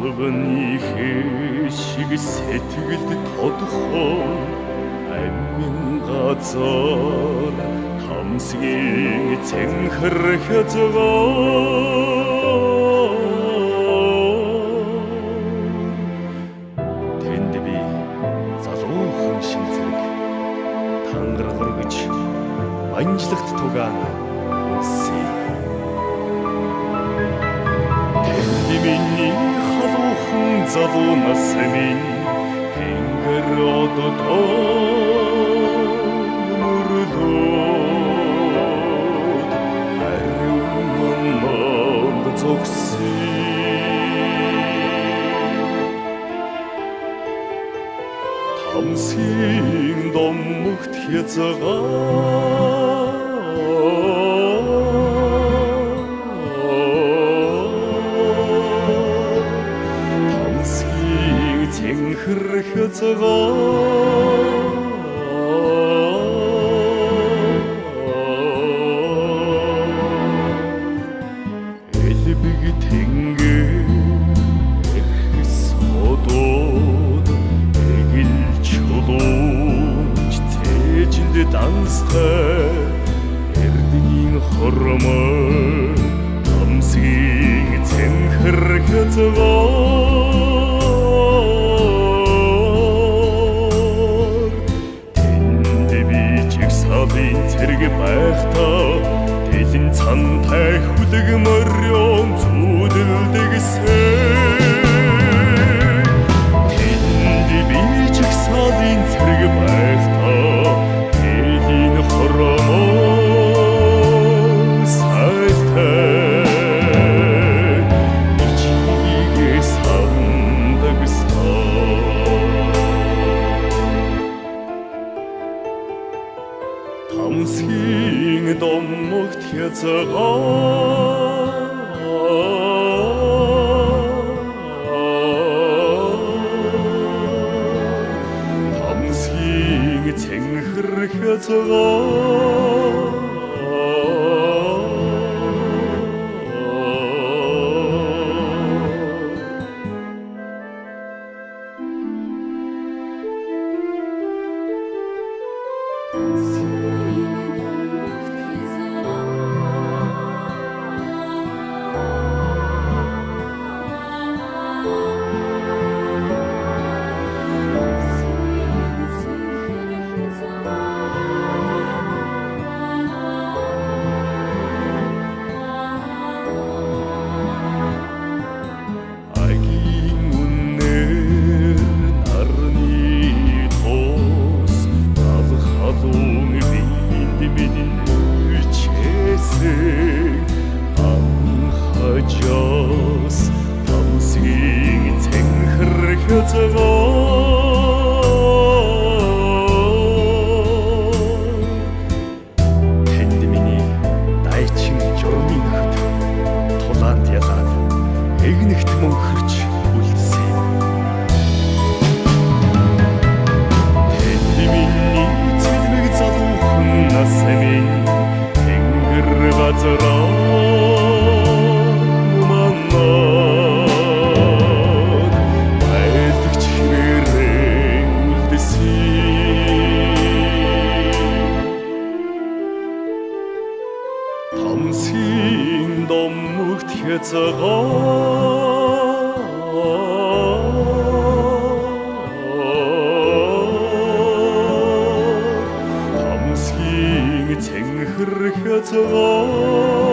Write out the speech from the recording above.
Албаны хэшиг сэтгэлд тодхоо амин газар хамсгийн цэнхэр хязгаар тэнд би залуухан шин зэрэг тангаргаж анжлагт тугаан үнсээ миний халуухан залуу нас минь тэнгэр одод мөрөлдөөд ариун манд зогсъё тамсийн домогт хязгаар элбэг тэнгэр эрхэс одод эгэл чулууч цээжинд данстай эрдэнийн хормой тамсгийн цэнхэр хязгаар зэрэг байхдаа тэлэн цантай хүлэг морён зүудэлдэгсэн тэнд би чигсалын зэрэг байхдаа тэлэн хормой сайтай ичигээ сандагсан тамсгийн домогт хязгаар тамсгийн цэнхэр хязгаар тамсгийн цэнхэр хязгаар тэнд миний дайчин журмын нөхөд тулаанд ялаад эгнэгт мөнхөрч үлдсэн тэнд миний цэлмэг залуухан нас минь тэнгэр газараа тамсгийн домогт хязгаар тамсгийн цэнхэр хязгаар